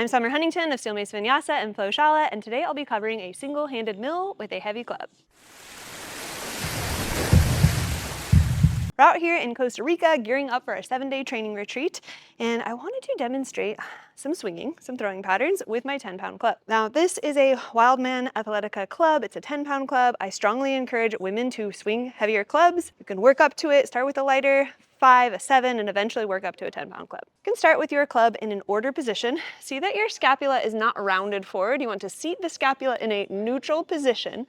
I'm Summer Huntington of Steel Mace Vinyasa and Shala, and today I'll be covering a single-handed mill with a heavy club. We're out here in Costa Rica gearing up for a 7-day training retreat, and I wanted to demonstrate some swinging, some throwing patterns with my 10-pound club. Now, this is a Wildman Athletica club. It's a 10-pound club. I strongly encourage women to swing heavier clubs. You can work up to it, start with a lighter, 5, a 7, and eventually work up to a 10-pound club. You can start with your club in an order position. See that your scapula is not rounded forward. You want to seat the scapula in a neutral position,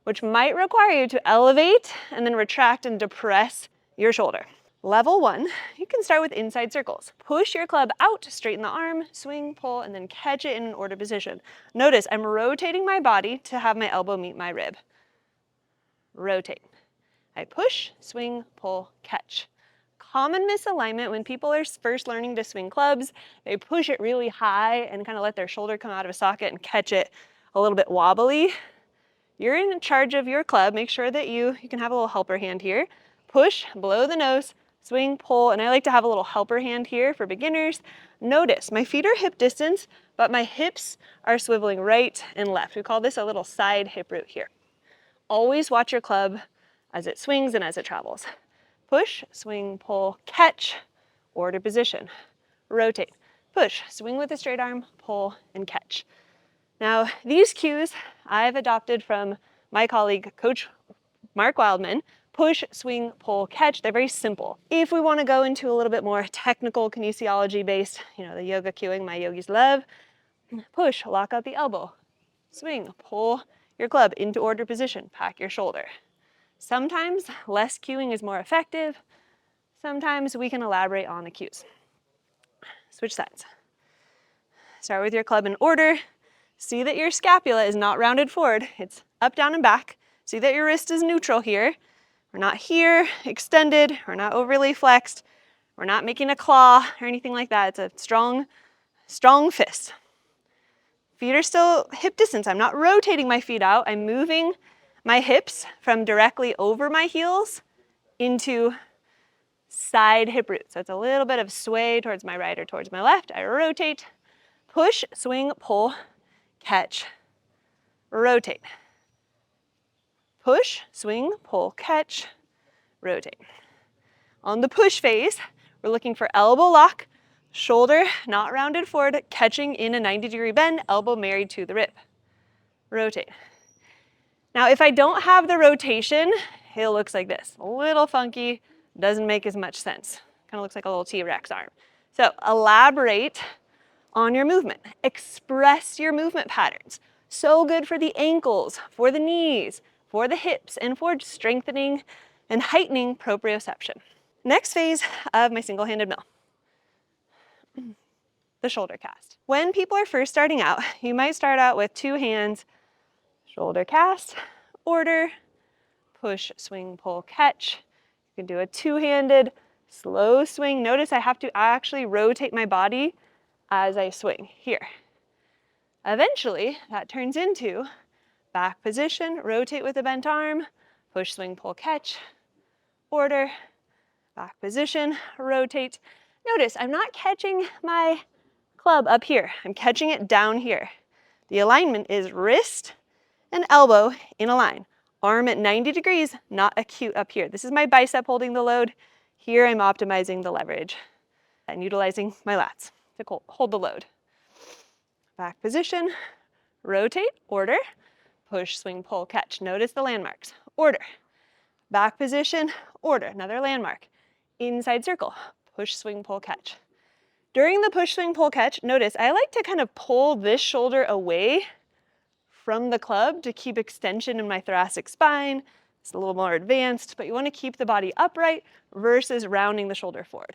which might require you to elevate and then retract and depress your shoulder. Level 1, you can start with inside circles. Push your club out, straighten the arm, swing, pull, and then catch it in an order position. Notice I'm rotating my body to have my elbow meet my rib. Rotate. I push, swing, pull, catch. Common misalignment when people are first learning to swing clubs, they push it really high and kind of let their shoulder come out of a socket and catch it a little bit wobbly. You're in charge of your club. Make sure that you can have a little helper hand here. Push, below the nose, swing, pull, and I like to have a little helper hand here for beginners. Notice my feet are hip distance, but my hips are swiveling right and left. We call this a little side hip root here. Always watch your club as it swings and as it travels. Push, swing, pull, catch, order position. Rotate, push, swing with a straight arm, pull, and catch. Now, these cues I've adopted from my colleague, Coach Mark Wildman. Push, swing, pull, catch. They're very simple. If we want to go into a little bit more technical kinesiology based, the yoga cueing my yogis love, push, lock out the elbow, swing, pull your club into order position, pack your shoulder. Sometimes less cueing is more effective. Sometimes we can elaborate on the cues. Switch sides. Start with your club in order. See that your scapula is not rounded forward. It's up, down, and back. See that your wrist is neutral here. We're not here, extended. We're not overly flexed. We're not making a claw or anything like that. It's a strong fist. Feet are still hip distance. I'm not rotating my feet out. I'm moving my hips from directly over my heels into side hip root. So it's a little bit of sway towards my right or towards my left. I rotate, push, swing, pull, catch, rotate. Push, swing, pull, catch, rotate. On the push phase, we're looking for elbow lock, shoulder not rounded forward, catching in a 90-degree bend, elbow married to the rib. Rotate. Now, if I don't have the rotation, it looks like this. A little funky, doesn't make as much sense. Kind of looks like a little T-Rex arm. So elaborate on your movement. Express your movement patterns. So good for the ankles, for the knees, for the hips, and for strengthening and heightening proprioception. Next phase of my single-handed mill, the shoulder cast. When people are first starting out, you might start out with 2 hands, shoulder cast, order, push, swing, pull, catch. You can do a 2-handed slow swing. Notice I have to actually rotate my body as I swing here. Eventually, that turns into back position, rotate with a bent arm, push, swing, pull, catch, order, back position, rotate. Notice I'm not catching my club up here. I'm catching it down here. The alignment is wrist and elbow in a line. Arm at 90 degrees, not acute up here. This is my bicep holding the load. Here I'm optimizing the leverage and utilizing my lats to hold the load. Back position, rotate, order, push, swing, pull, catch. Notice the landmarks. Order. Back position, order. Another landmark. Inside circle. Push, swing, pull, catch. During the push, swing, pull, catch, notice I like to kind of pull this shoulder away from the club to keep extension in my thoracic spine. It's a little more advanced, but you want to keep the body upright versus rounding the shoulder forward.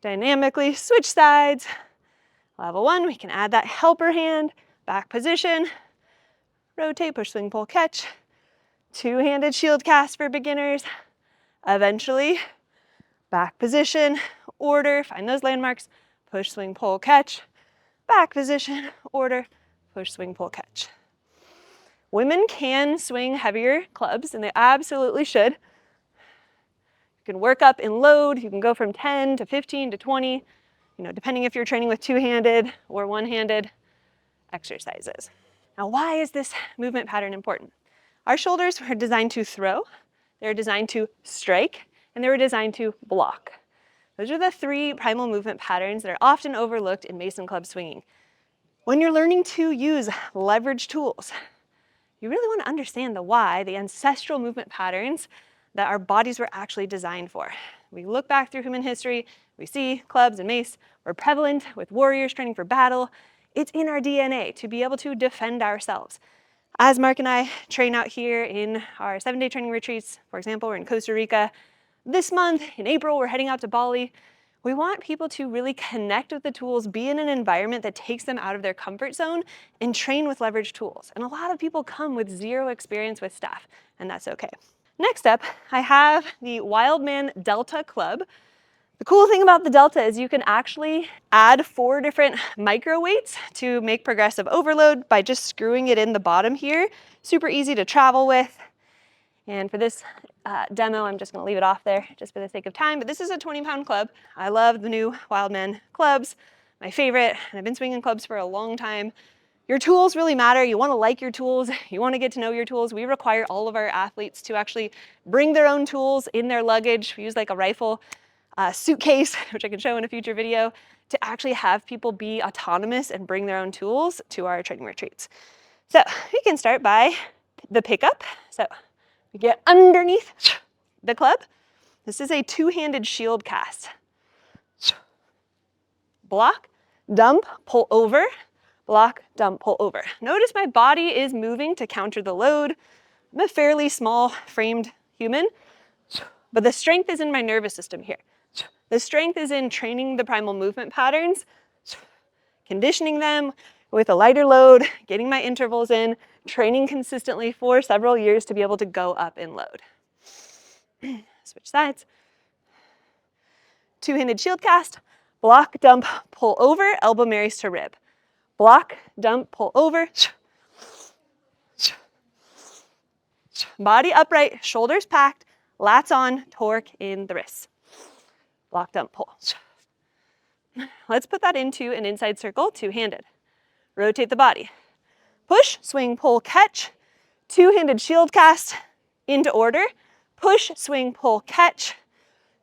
Dynamically switch sides. Level 1, we can add that helper hand. Back position. Rotate, push, swing, pull, catch. 2-handed shield cast for beginners. Eventually, back position, order, find those landmarks, push, swing, pull, catch. Back position, order, push, swing, pull, catch. Women can swing heavier clubs, and they absolutely should. You can work up in load. You can go from 10 to 15 to 20. depending if you're training with two-handed or one-handed exercises. Now, why is this movement pattern important? Our shoulders are designed to throw, they're designed to strike, and they were designed to block. Those are the three primal movement patterns that are often overlooked in Mace and club swinging. When you're learning to use leverage tools, you really want to understand the why, the ancestral movement patterns that our bodies were actually designed for. We look back through human history, we see clubs and mace were prevalent with warriors training for battle. It's in our DNA to be able to defend ourselves. As Mark and I train out here in our 7-day training retreats, for example, we're in Costa Rica. This month, in April, we're heading out to Bali. We want people to really connect with the tools, be in an environment that takes them out of their comfort zone, and train with leverage tools. And a lot of people come with zero experience with staff, and that's okay. Next up, I have the Wildman Delta Club. The cool thing about the Delta is you can actually add 4 different micro weights to make progressive overload by just screwing it in the bottom here. Super easy to travel with. And for this demo, I'm just going to leave it off there just for the sake of time. But this is a 20-pound club. I love the new Wildman clubs, my favorite. And I've been swinging clubs for a long time. Your tools really matter. You want to like your tools. You want to get to know your tools. We require all of our athletes to actually bring their own tools in their luggage. We use like a rifle suitcase, which I can show in a future video, to actually have people be autonomous and bring their own tools to our training retreats. So we can start by the pickup. So we get underneath the club. This is a two-handed shield cast. Block, dump, pull over, block, dump, pull over. Notice my body is moving to counter the load. I'm a fairly small framed human, but the strength is in my nervous system here. The strength is in training the primal movement patterns, conditioning them with a lighter load, getting my intervals in, training consistently for several years to be able to go up in load. Switch sides. Two-handed shield cast, block, dump, pull over, elbow marries to rib. Block, dump, pull over. Body upright, shoulders packed, lats on, torque in the wrists. Block, dump, pull. Let's put that into an inside circle, two-handed. Rotate the body. Push, swing, pull, catch. Two-handed shield cast into order. Push, swing, pull, catch.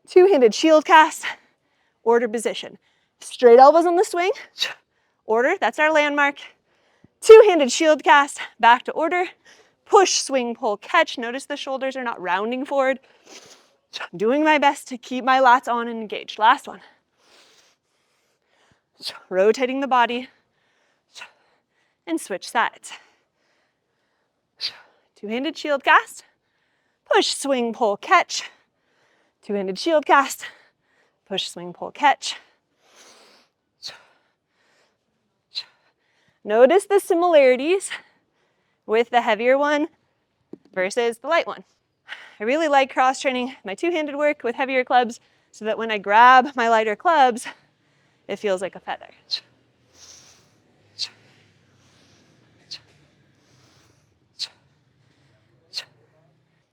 Two-handed shield cast, order position. Straight elbows on the swing. Order, that's our landmark. Two-handed shield cast, back to order. Push, swing, pull, catch. Notice the shoulders are not rounding forward. I'm doing my best to keep my lats on and engaged. Last one. Rotating the body and switch sides. Two-handed shield cast. Push, swing, pull, catch. Two-handed shield cast. Push, swing, pull, catch. Notice the similarities with the heavier one versus the light one. I really like cross-training my two-handed work with heavier clubs so that when I grab my lighter clubs, it feels like a feather.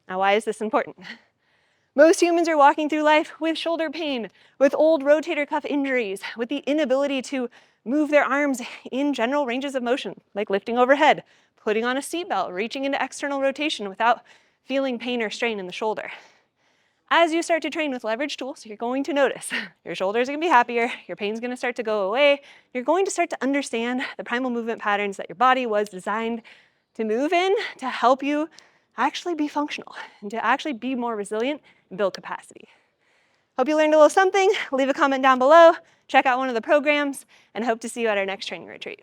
Now, why is this important? Most humans are walking through life with shoulder pain, with old rotator cuff injuries, with the inability to move their arms in general ranges of motion, like lifting overhead, putting on a seatbelt, reaching into external rotation without feeling pain or strain in the shoulder. As you start to train with leverage tools, you're going to notice your shoulders are going to be happier, your pain's going to start to go away, you're going to start to understand the primal movement patterns that your body was designed to move in to help you actually be functional and to actually be more resilient and build capacity. Hope you learned a little something. Leave a comment down below, check out one of the programs, and hope to see you at our next training retreat.